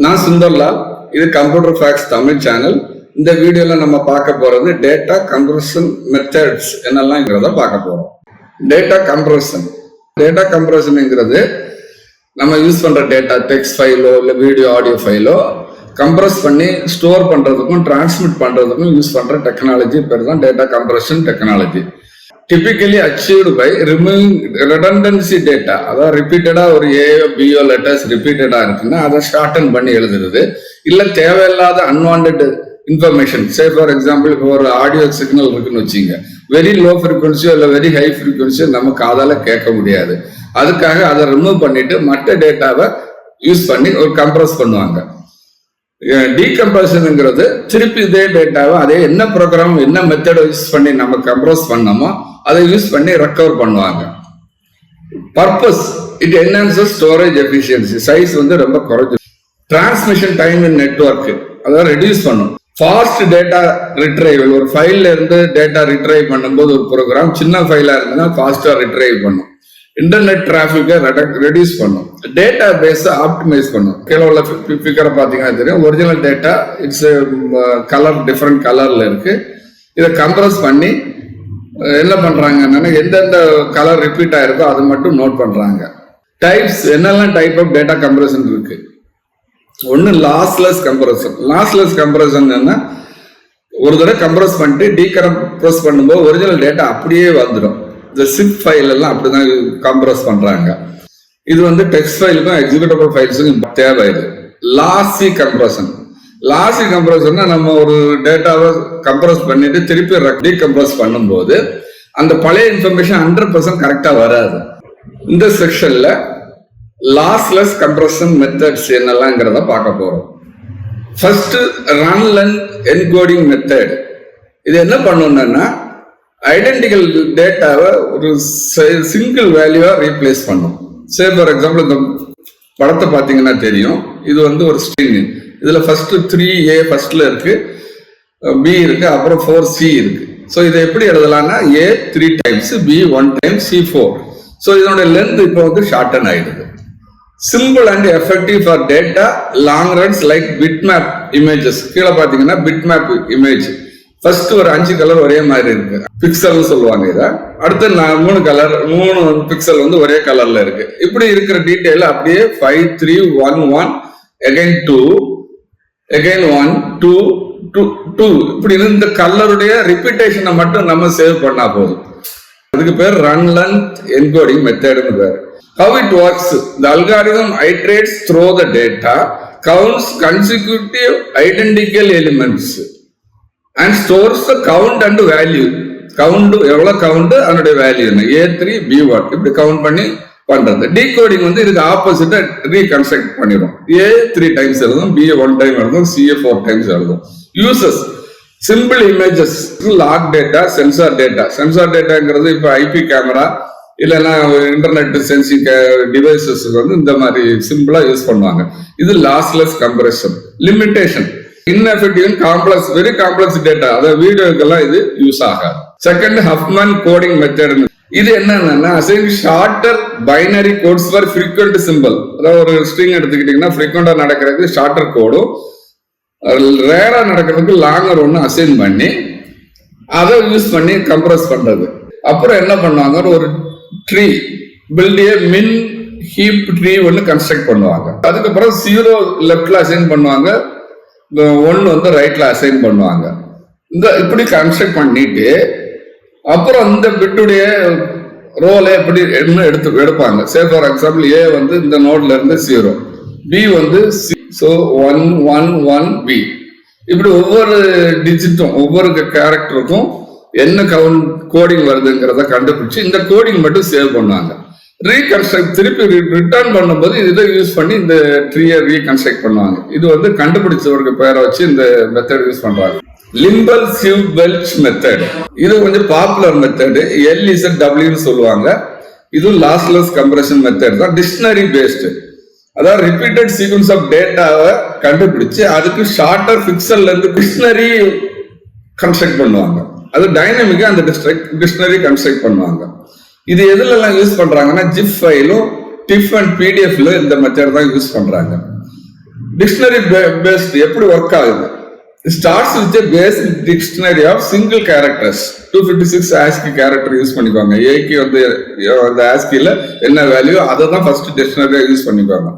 நான் சுந்தர்லால். இது computer facts Tamil channel. இந்த வீடியோல நம்ம பார்க்க போறது டேட்டா கம்ப்ரஷன் மெத்தட்ஸ் என்னெல்லாம்ங்கிறத பார்க்க போறோம். டேட்டா கம்ப்ரஷன்ங்கிறது நம்ம யூஸ் பண்ற டேட்டா டெக்ஸ்ட் ஃபைலோ இல்லை வீடியோ ஆடியோ ஃபைலோ கம்ப்ரஸ் பண்ணி ஸ்டோர் பண்றதுக்கும் டிரான்ஸ்மிட் பண்றதுக்கும் யூஸ் பண்ற டெக்னாலஜி பேர் தான் data compression technology. typically achieved by removing redundancy data. அதாவது ரிப்பீட்டடா ஒரு ஏஓ பிஓ லெட்டர்ஸ் ரிப்பீட்டடா இருக்குன்னா அதை ஷார்டன் பண்ணி எழுதுறது, இல்ல தேவையில்லாத unwanted information. Say for example இப்போ ஒரு ஆடியோ சிக்னல் இருக்குன்னு வச்சுங்க, வெரி லோ ஃப்ரீக்வன்சியோ இல்லை வெரி ஹை ஃப்ரீக்வன்சியோ நமக்கு அதால கேட்க முடியாது. அதுக்காக அதை ரிமூவ் பண்ணிட்டு மற்ற டேட்டாவை யூஸ் பண்ணி ஒரு கம்ப்ரஸ் பண்ணுவாங்க. டீகம்ப்ரஷனுங்கிறது திருப்பி இதே டேட்டாவை அதே என்ன ப்ரோக்ராம் என்ன மெத்தடை யூஸ் பண்ணி நம்ம கம்ப்ரஸ் பண்ணோமோ அதை யூஸ் பண்ணி ரெக்கவர் பண்ணுவாங்க. Purpose it enhances storage efficiency. Size ரொம்ப குறைஞ்சு. டிரான்ஸ்மிஷன் டைம் இன் நெட்வொர்க் அதை ரெடியூஸ் பண்ணும். Fast data retrieval. ஒரு ஃபைல்ல இருந்து டேட்டா ரிட்ரைவ் பண்ணும்போது ஒரு ப்ரோக்ராம் சின்ன ஃபைலா இருந்ததுன்னா ஃபாஸ்டா ரிட்ரைவ் பண்ணும். இன்டர்நெட் டிராஃபிக்கை ரெடியூஸ் பண்ணும். டேட்டா பேஸை ஆப்டிமைஸ் பண்ணும். கீழே உள்ள ஃபிகரை பார்த்தீங்கன்னா தெரியும். Original data it's colour different கலர்ல இருக்கு. இதை கம்ப்ரஸ் பண்ணி என்ன பண்றாங்கன்னா எந்தெந்த கலர் ரிப்பீட் ஆயிருக்கோ அது மட்டும் நோட் பண்றாங்க. டைப்ஸ் என்னெல்லாம் டைப் ஆஃப் டேட்டா கம்ப்ரஷன் இருக்கு. ஒன்னு லாஸ்லெஸ் கம்ப்ரஷன். லாஸ்லெஸ் கம்ப்ரஷன் என்ன, ஒரு தடவை கம்ப்ரஸ் பண்ணிட்டு டீகம்ப்ரஸ் பண்ணும்போது ஒரிஜினல் டேட்டா அப்படியே வந்துடும். இந்த சிப் ஃபைல் எல்லாம் அப்படிதான் கம்ப்ரஸ் பண்றாங்க. இது டெக்ஸ்ட் ஃபைலுக்கும் எக்ஸிக்யூட்டபிள் ஃபைல்ஸுக்கும் தேவை. இது லாசி கம்ப்ரஷன். லாசி கம்ப்ரஷன்னா நம்ம ஒரு டேட்டாவை கம்ப்ரஸ் பண்ணிட்டு திருப்பி டீகம்ப்ரஸ் பண்ணும்போது அந்த பழைய இன்ஃபர்மேஷன் 100% கரெக்டா வராது. இந்த செக்ஷன்ல லாஸ்லெஸ் கம்ப்ரஷன் மெத்தட்ஸ் என்னெல்லாம்ங்கிறத பார்க்க போறோம். First run length encoding method. இது என்ன பண்ணணும்னா ஐடென்டிக்கல் டேட்டாவை ஒரு சிங்கிள் வேல்யூவா ரீப்ளேஸ் பண்ணும். சே ஃபார் எக்ஸாம்பிள் இந்த படத்தை பார்த்தீங்கன்னா தெரியும். இது ஒரு ஸ்ட்ரிங். இதுல ஃபர்ஸ்ட் 3A ஃபர்ஸ்ட்ல இருக்கு, B இருக்கு, அப்புறம் 4C இருக்கு. ஸோ இதை எப்படி எழுதலாம்னா A 3 times, B 1 time, C 4. So இதனுடைய லென்த் இப்போ ஷார்டன் ஆயிடுது. Simple and effective for data long runs like bit map images. கீழே பார்த்தீங்கன்னா பிட் மேப் இமேஜ். ஃபர்ஸ்ட் ஒரு 5 கலர் ஒரே மாதிரி இருக்கு, பிக்சல் சொல்லுவாங்க இதை. அடுத்து 3 கலர் 3 பிக்சல் ஒரே கலர்ல இருக்கு. இப்படி இருக்கிற டீடைல் அப்படியே 5 3 1 1 again 2 again 1 2 2 2 இப்படி இந்த கலருடைய ரிப்பீட்டேஷனை மட்டும் நம்ம சேவ் பண்ணா போதும். அதுக்கு பேர் ரன் லென்த் என்கோடிங் மெத்தட்னு பேர். How it works? The algorithm iterates through the data, counts consecutive identical elements and stores the count and value. Count எவ்வளவு கவுண்ட் அதனுடைய வேல்யூ என்ன, A3 B1 இப்படி கவுண்ட் பண்ணி பண்றது. டீகோடிங் இதுக்கு ஆப்போசிட்டா ரீகன்ஸ்ட்ரக்ட் பண்ணிடும். A 3 times எழுதும், B 1 time எழுதும், C 4 times எழுதும். Uses simple images, log data, sensor data. Sensor டேட்டாங்கிறது இப்போ ஐபி கேமரா இல்லைன்னா இன்டர்நெட் சென்சிங் டிவைசஸ் இந்த மாதிரி சிம்பிளா யூஸ் பண்ணுவாங்க. இது lossless compression. Limitation ineffective complex very complex data, அதாவது வீடியோக்கெல்லாம் இது யூஸ் ஆகாது. Second Huffman coding method. இது என்னன்னா assign shorter binary codes for frequent simple. அதாவது ஒரு ஸ்ட்ரிங் எடுத்துக்கிட்டீங்கன்னா ஃப்ரீக்வெண்டா நடக்கிறதுக்கு ஷார்ட்டர் கோடும், ரேரா நடக்கிறதுக்கு லாங்கர் ஒன்று அசைன் பண்ணி அதை யூஸ் பண்ணி கம்ப்ரஸ் பண்றது. அப்புறம் என்ன பண்ணுவாங்க, ஒரு ட்ரீ பில்ட் ஏ மின் ஹீப் ட்ரீ கன்ஸ்ட்ரக்ட் பண்ணுவாங்க. அதுக்கப்புறம் 0 லெஃப்ட்ல அசைன் பண்ணுவாங்க, 1 ரைட்ல அசைன் பண்ணுவாங்க. இப்படி கன்ஸ்ட்ரக்ட் பண்ணிட்டு அப்புறம் இந்த பிட்டுடைய ரோலை எப்படி எடுப்பாங்க. சே ஃபார் எக்ஸாம்பிள் A இந்த நோட்ல இருந்து 0, B C, ஸோ 1 1 1 B. இப்படி ஒவ்வொரு டிஜிட்டும் ஒவ்வொரு கேரக்டருக்கும் என்ன கோடிங் வருதுங்கிறத கண்டுபிடிச்சு இந்த கோடிங் மட்டும் சேவ் பண்ணுவாங்க. ரீகன்ஸ்ட்ரக்ட் திருப்பி ரிட்டர்ன் பண்ணும்போது இதை யூஸ் பண்ணி இந்த ட்ரீயை ரீகன்ஸ்ட்ரக்ட் பண்ணுவாங்க. இது கண்டுபிடிச்சவருக்கு பேரை வச்சு இந்த மெத்தட் யூஸ் பண்றாங்க. லிம்பல் சிவ் வெல்ச் மெத்தட். இது பாப்புலர் மெத்தட். LZW சொல்லுவாங்க. இது லாஸ்லெஸ் கம்ப்ரஷன் மெத்தட் தான். Dictionary based. அதாவது ரிப்பீட்டட் சீக்வன்ஸ் ஆஃப் டேட்டாவை கண்டுபிடிச்சு அதுக்கு ஷார்ட்டர் பிக்சல்ல இருந்து டிக்ஷனரி கன்ஸ்ட்ரக்ட் பண்ணுவாங்க. அது டைனமிக்கா அந்த டிக்ஷனரி கன்ஸ்ட்ரக்ட் பண்ணுவாங்க. இது எதுல எல்லாம் யூஸ் பண்றாங்கன்னா ஜிப் ஃபைலும் டிஃப் அண்ட் பிடிஎஃப்ல இந்த மெத்தட் தான் யூஸ் பண்றாங்க. டிக்ஷனரி பேஸ்ட் எப்படி ஒர்க் ஆகுது? Starts with basic dictionary of single characters. 256 ASCII character use பண்ணிக்குவாங்க. ஏக்கு வந்து அந்த ASCIIல என்ன வேல்யூ அதை தான் ஃபர்ஸ்ட் டிக்ஷனரியா யூஸ் பண்ணிக்குவாங்க.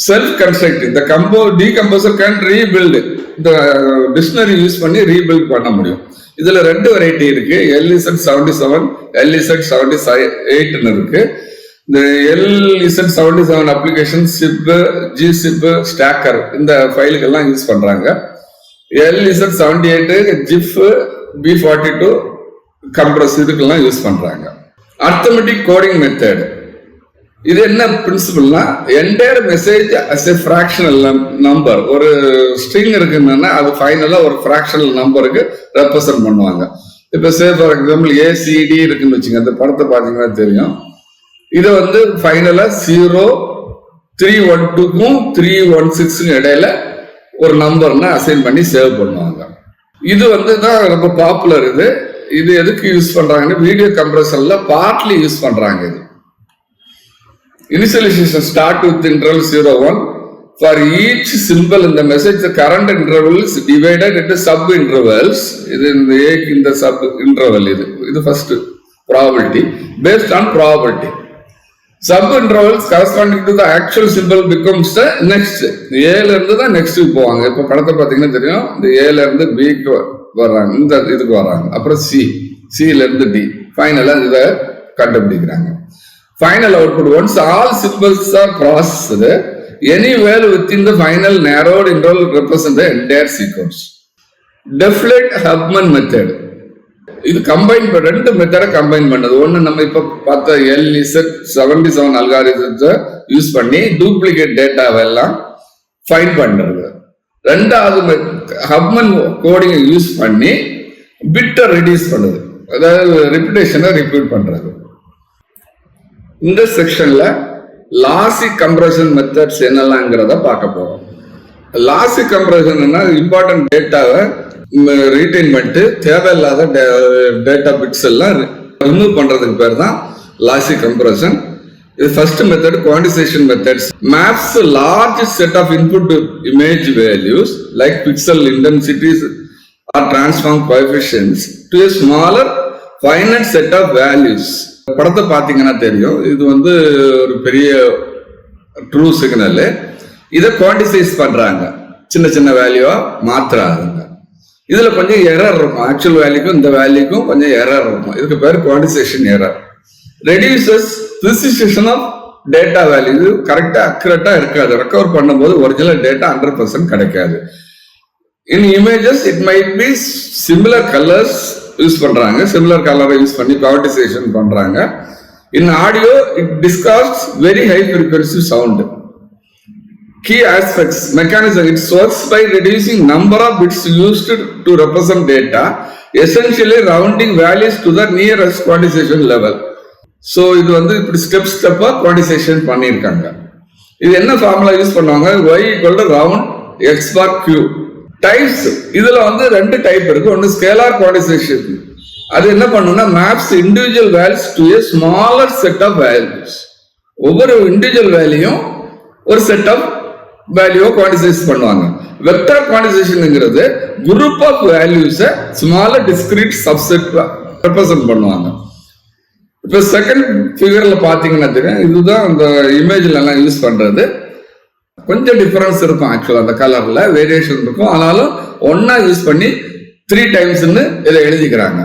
செல்ஃப் கன்ஸ்ட்ரக்ட் இந்த டீகம்போசர் கேன் ரீபில்டு. இந்த டிக்ஷனரி யூஸ் பண்ணி ரீபில்ட் பண்ண முடியும். இதுல 2 வெரைட்டி இருக்கு. LZ77 LZ78 இருக்கு. இந்த LZ77 அப்ளிகேஷன் சிப், ஜிசிப், ஸ்டாக்கர் இந்த ஃபைலுக்கெல்லாம் யூஸ் பண்றாங்க. LZ78 ஜிப், B42 கம்ப்ரஸ் இதுக்கெல்லாம் யூஸ் பண்றாங்க. அர்த்தமெட்டிக் கோடிங் மெத்தட் இது என்ன பிரின்சிபல்னா, entire message as a fractional number. ஒரு ஸ்ட்ரிங் இருக்குன்னா அது ஃபைனலா ஒரு ஃபிராக்ஷனல் நம்பருக்கு ரெப்ரசன்ட் பண்ணுவாங்க. இப்ப சே ஃபார் எக்ஸாம்பிள் ACD இருக்குன்னு வச்சுங்க, அந்த படத்தை பார்த்தீங்கன்னா தெரியும். இதை வந்து ஃபைனலா 0312க்கும் 316க்கும் இடையில ஒரு நம்பர்னா அசைன் பண்ணி சேவ் பண்ணுவாங்க. இது வந்து தான் ரொம்ப பாப்புலர். இது எதுக்கு யூஸ் பண்றாங்கன்னு வீடியோ கம்ப்ரஷன்ல பார்ட்லி யூஸ் பண்றாங்க. இது initialization start with interval 01. For each symbol in the message, the current interval is divided into sub intervals. இது இந்த sub interval இது first probability based on probability. Sub intervals corresponding to the actual symbol becomes the next. ஏல இருந்து தான் next போவாங்க. இப்ப படத்தை பார்த்தீங்கன்னா தெரியும், இந்த ஏல இருந்து பிக்கு வர்றாங்க, இந்த இதுக்கு வர்றாங்க, அப்புறம் சில இருந்து டி, ஃபைனலா இதை கண்டுபிடிக்கிறாங்க. Final output, once all symbols are processed, any value within the final narrowed interval represents the entire sequence. Deflate-Hubman method. இது கம்பைன் ரெண்டு மெத்தடை கம்பைன் பண்ணது. ஒன்னு நம்ம இப்ப பார்த்த LZ77 அல்காரிதத்தை யூஸ் பண்ணி டூப்ளிகேட் டேட்டாவெல்லாம் ஃபைண்ட் பண்றது. ரெண்டாவது ஹப்மன் கோடிங்கை யூஸ் பண்ணி பிட்டை ரெடியூஸ் பண்ணுது, அதாவது ரிப்பிட்டேஷனை ரிப்பீட் பண்றது. இந்த செக்ஷன்ல லாசி கம்ப்ரஷன் மெத்தட்ஸ் என்னெல்லாம்ங்கிறத பார்க்க போறோம். லாசி கம்ப்ரஷன்னா இம்பார்ட்டன்ட் டேட்டாவை ரீடைன் பண்ணிட்டு தேவையில்லாத டேட்டா பிட்ஸ் எல்லாம் ரிமூவ் பண்றதுக்கு பேர் தான் லாசி கம்ப்ரஷன். இது first method quantization methods. Maps large set of input image values like pixel intensities or transform coefficients to a smaller finite set of values. படத்தை பார்த்தீங்கன்னா தெரியும், இது வந்து ஒரு பெரிய ட்ரூ சிக்னல். இதை குவான்டிசைஸ் பண்றாங்க, சின்ன சின்ன வேல்யூவா மாத்துறாங்க. இதுல கொஞ்சம் எரர் இருக்கும், ஆக்சுவல் வேல்யூக்கும் இந்த வேல்யூக்கும் கொஞ்சம் எரர் இருக்கும். இதுக்கு பேர் quantization error. Reduces precision of data value. இது கரெக்டா அக்யூரேட்டா இருக்காது, ரெக்கவர் பண்ணும்போது ஒரிஜினல் டேட்டா 100% கிடைக்காது. In images it might be similar colours use பண்றாங்க, சிமிலர் கலரை யூஸ் பண்ணி குவான்டிசேஷன் பண்றாங்க. In audio it discards very high frequency sound. Key aspects mechanism, it works by reducing number of bits used to represent data, essentially rounding values to the nearest quantization level. So இது வந்து இப்படி ஸ்டெப்பா quantisation பண்ணியிருக்காங்க. இது என்ன formula use பண்ணுவாங்க? y = round x bar q. Types இதுல வந்து 2 டைப் இருக்கு. ஒன்னு ஸ்கேலார் குவான்டிசேஷன். அது என்ன பண்ணும்னா maps individual values to a smaller set of values. ஒவ்வொரு இண்டிவிஜுவல் வேல்யூயும் ஒரு செட் ஆஃப் வேல்யூவை குவான்டிசைஸ் பண்ணுவாங்க. வெக்டர் குவான்டிசேஷன்ங்கிறது குரூப் ஆஃப் வேல்யூஸை ஸ்மாலர் டிஸ்கிரீட் சப்செட் ரெப்ரசன்ட் பண்ணுவாங்க. இப்போ செகண்ட் ஃபிகர்ல பாத்தீங்கன்னா தெரியும், இதுதான் இந்த இமேஜ்ல எல்லாம் யூஸ் பண்றது. கொஞ்சம் டிஃபரன்ஸ் இருக்கும், ஆக்சுவலா அந்த கலர்ல வேரியேஷன் இருக்கும். ஆனாலும் ஒன்னா யூஸ் பண்ணி 3 டைம்ஸ்ன்னு இதை எழுதிக்கிறாங்க.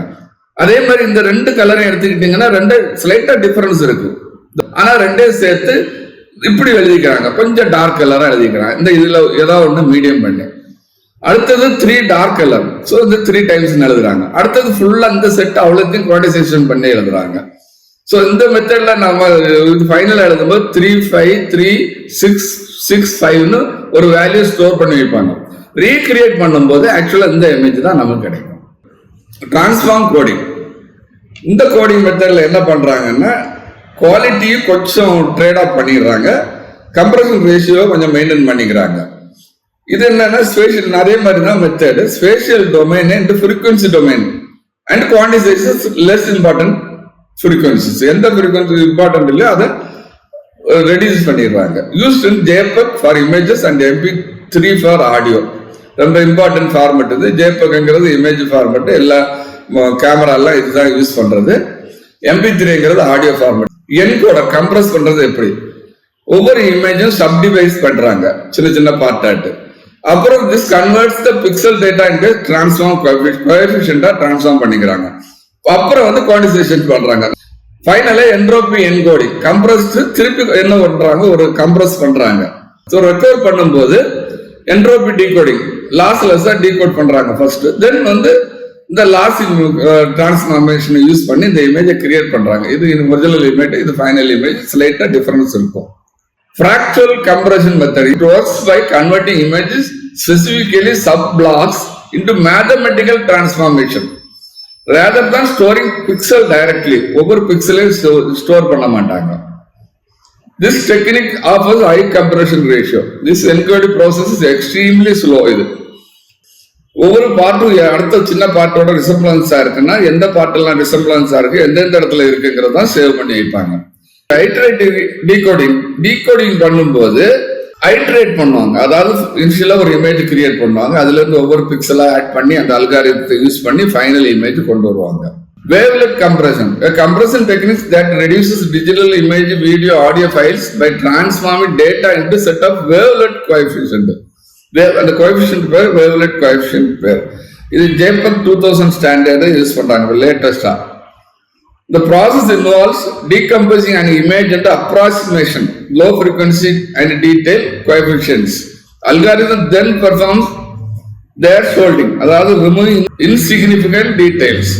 அதே மாதிரி இந்த 2 கலரை எடுத்துக்கிட்டீங்கன்னா 2 ஸ்லைட்டா டிஃபரன்ஸ் இருக்கு. ஆனா 2 சேர்த்து இப்படி எழுதிக்கிறாங்க, கொஞ்சம் டார்க் கலரா எழுதிக்கிறாங்க. இந்த இதுல ஏதாவது ஒண்ணு மீடியம் பண்ணி. அடுத்தது 3 டார்க் கலர், ஸோ இந்த 3 டைம்ஸ் எழுதுறாங்க. அடுத்தது ஃபுல்லா இந்த செட் அவ்வளோத்தையும் குவான்டிசேஷன் பண்ணி எழுதுறாங்க. ஸோ இந்த மெத்தட்ல நம்ம ஃபைனல் எழுதும்போது 3 5 3 6 6 5ன்னு ஒரு வேல்யூ ஸ்டோர் பண்ணி வைப்பாங்க. ரீக்ரியேட் பண்ணும்போது ஆக்சுவலா இந்த இமேஜ் தான் நமக்கு கிடைக்கும். Transform coding. இந்த கோடிங் மெத்தட்ல என்ன பண்றாங்கன்னா குவாலிட்டியும் கொஞ்சம் ட்ரேட் ஆஃப் பண்ணிடுறாங்க, கம்ப்ரஷன் ரேஷியோ கொஞ்சம் மெயின்டைன் பண்ணிக்கிறாங்க. இது என்னன்னா ஸ்பேஷியல், அதே மாதிரி தான் method. Spatial domain and frequency domain and quantisation less important frequencies. எந்த ஃப்ரீக்வன்சி இம்பார்ட்டன்ட் இல்லையோ அதை ரெடியூஸ் பண்ணிடுறாங்க. Used in JPEG for images and 3 for audio. ரொம்ப இம்பார்ட்டன்ட் ஃபார்மெட் இது. ஜேபக்ங்கிறது இமேஜ் ஃபார்மெட், எல்லா கேமராலாம் இதுதான் யூஸ் பண்றது. MP3ங்கிறது ஆடியோ ஃபார்மெட். என்கோடர் கம்ப்ரஸ் பண்றது எப்படி? ஒவ்வொரு இமேஜும் சப்டிவைஸ் பண்றாங்க சின்ன சின்ன பார்ட்டாட்டு. அப்புறம் this converts the pixel data into transform கோஎஃபிஷியன்ட்டா டிரான்ஸ்ஃபார்ம் பண்ணிக்கிறாங்க. அப்புறம் வந்து குவான்டிசேஷன் பண்றாங்க. ஃபைனலா என்ட்ரோபி என்கோடிங் கம்ப்ரஸ்ட் திருப்பி என்ன பண்றாங்க, ஒரு கம்ப்ரஸ் பண்றாங்க. ஸோ ரெக்கவர் பண்ணும்போது என்ட்ரோபி டீகோடிங் லாஸ்லெஸ்ஸா டீகோட் பண்றாங்க ஃபர்ஸ்ட். தென் வந்து இந்த லாஸ் டிரான்ஸ்ஃபார்மேஷனை யூஸ் பண்ணி இந்த இமேஜை கிரியேட் பண்றாங்க. இது ஒரிஜினல் இமேஜ், இது ஃபைனல் இமேஜ், ஸ்லைட்டா டிஃபரன்ஸ் இருக்கும். Fractal compression method, it works by converting images, specifically sub-blocks, into mathematical transformation rather than storing pixel directly. ஒவ்வொரு பிக்சலையும் ஸ்டோர் பண்ண மாட்டாங்க. This technique offers high compression ratio. This encoding process is extremely slow. இது ஒவ்வொரு பார்ட்டும் அடுத்த சின்ன பார்ட்டோட ரிசம்பிளன்ஸா இருக்குன்னா எந்த பார்ட்டெல்லாம் ரிசம்பிளன்ஸா இருக்கு, எந்தெந்த இடத்துல இருக்குங்கிறத சேவ் பண்ணி வைப்பாங்க. ஐட்ரேட்டிவ் டீகோடிங் பண்ணும்போது ஐட்ரேட் பண்ணுவாங்க. அதாவது இனிஷியலா ஒரு இமேஜ் கிரியேட் பண்ணுவாங்க, அதுல இருந்து ஒவ்வொரு பிக்சலா ஆட் பண்ணி அந்த அல்காரிதத்தை யூஸ் பண்ணி ஃபைனல் இமேஜ் கொண்டு வருவாங்க. Wavelet compression, a compression technique that reduces digital image, video, audio files by transforming data into set of wavelet coefficient. அந்த கோஎஃபிஷியன்ட் பேர் wavelet coefficient பேர். இது JPEG 2000 ஸ்டாண்டர்ட் யூஸ் பண்றாங்க லேட்டஸ்டா. The process involves decomposing an image into approximation, low frequency and detail coefficients. Algorithm then performs their sorting, அதாவது removing insignificant details.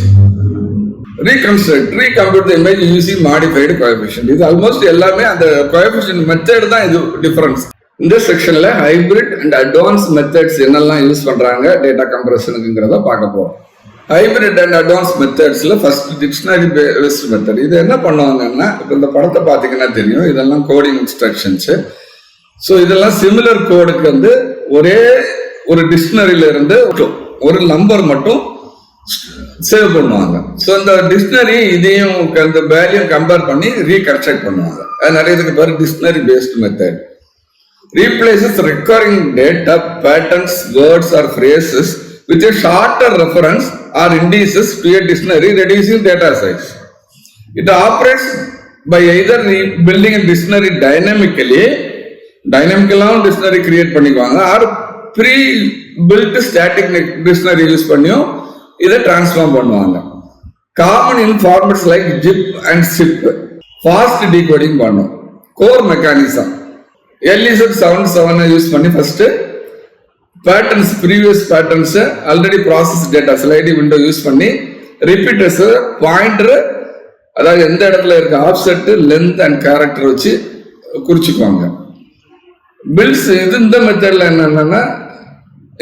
Recompute the image using modified coefficient. இது almost எல்லாமே அந்த coefficient method தான் இது difference. இந்த செக்ஷன்ல hybrid and advance methods என்னெல்லாம் use பண்றாங்க டேட்டா கம்ப்ரஷனுக்குங்கிறத பார்க்க போறோம். ஹைபிரிட் அண்ட் அட்வான்ஸ் மெத்தட்ஸ்ல ஃபர்ஸ்ட் டிக்ஷனரி பேஸ்ட் மெத்தட். இது என்ன பண்ணுவாங்கன்னா, இப்போ இந்த படத்தை பார்த்தீங்கன்னா தெரியும், இதெல்லாம் கோடிங் இன்ஸ்ட்ரக்ஷன்ஸ். ஸோ இதெல்லாம் சிமிலர் கோடுக்கு வந்து ஒரே ஒரு டிக்ஷனரியில இருந்து ஒரு நம்பர் மட்டும் சேவ் பண்ணுவாங்க. ஸோ இந்த டிக்ஷனரி இதையும் இந்த வேல்யூ கம்பேர் பண்ணி ரீகன்ஸ்ட்ரக்ட் பண்ணுவாங்க. அது நிறைய இதுக்கு பேர் dictionary based method. Replaces recurring data, patterns, words or phrases with a shorter reference or indices to a dictionary, reducing data size. It operates by either building a dictionary dynamically dictionary create பண்ணிக்குவாங்க, or pre-built static dictionary use பண்ணியும் இதை transform பண்ணுவாங்க. Common in formats like zip and chip. Fast decoding பண்ணும். Core mechanism LZ 77 use பண்ணி first patterns, previous patterns, already process data sliding window use பண்ணி repeaters, pointer, அதாவது எந்த இடத்துல இருக்க ஆஃப்செட், லென்த் அண்ட் கேரக்டர் வச்சு குறிச்சுக்குவாங்க. பில்ட்ஸ் இது இந்த மெத்தட்ல என்னன்னா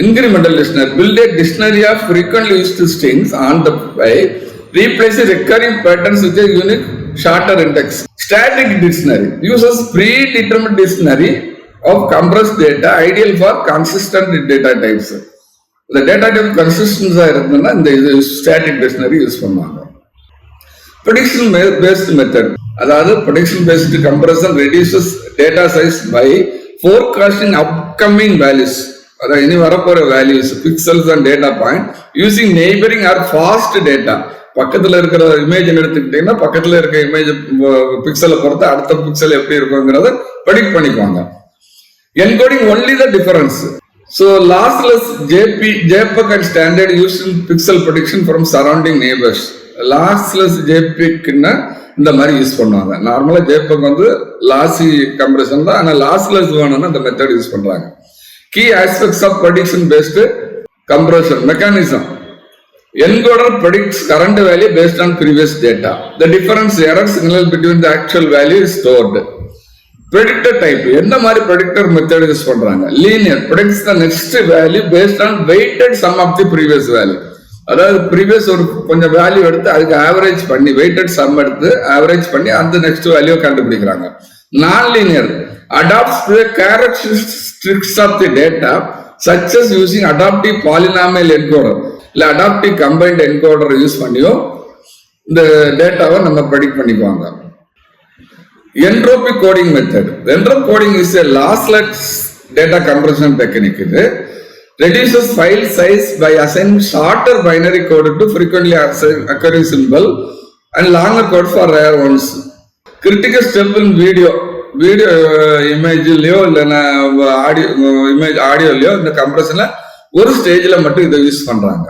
incremental dictionary. Build a dictionary of frequently used strings on the fly, replace recurring patterns with a unique shorter index. Static dictionary uses predetermined dictionary of compressed data, ideal for consistent data types. The data type consistent இருந்ததுன்னா இந்த static dictionary use பண்ணுவாங்க. Prediction based method, அதாவது prediction based compression reduces data size by forecasting upcoming values. அதாவது இனி வரப்போற values, pixels and data point using neighbouring or past data. பக்கத்துல இருக்கிற image எடுத்துக்கிட்டீங்கன்னா பக்கத்துல இருக்க இமேஜ் பிக்சலை பொறுத்து அடுத்த பிக்சல் எப்படி இருக்குங்கிறத ப்ரெடிக்ட் பண்ணிக்குவாங்க. Encoding only the difference. So lossless JPEG and standard use in pixel prediction from surrounding neighbours. Lossless JPEG-ன்னா இந்த மாதிரி யூஸ் பண்ணுவாங்க. நார்மலா JPEG வந்து லாசி கம்ப்ரெஷன் தான், ஆனால் லாஸ்லெஸ் வேணும்னா இந்த மெத்தட் யூஸ் பண்றாங்க. Key aspects of prediction based compression mechanism. Encoder predicts current value based on previous data. The difference error signal between the actual value is stored. Predictor type. என்ன மாதிரி predictor method use பண்றாங்க? Linear predicts the next value based on weighted sum of the previous value. அதாவது previous ஒரு கொஞ்சம் value எடுத்து அதுக்கு average பண்ணி weighted sum எடுத்து ஆவரேஜ் பண்ணி அந்த நெக்ஸ்ட் வேல்யூ கண்டுபிடிக்கிறாங்க. Non-linear adapts to the characteristics of the data such as using adaptive polynomial encoder. இல்லை அடாப்டிவ் கம்பைன்ட் என்கோடர் யூஸ் பண்ணியோ இந்த டேட்டாவை நம்ம ப்ரெடிக்ட் பண்ணிக்குவாங்க. Entropy coding method. Entropy coding is a lossless data compression technique இது. Reduces file size by assigning shorter binary code to frequently occurring symbol and longer code for rare ones. Critical step in video இமேஜ்லயோ இல்லைன்னா ஆடியோலயோ இந்த கம்ப்ரஷன்ல ஒரு ஸ்டேஜ்ல மட்டும் இதை use பண்றாங்க.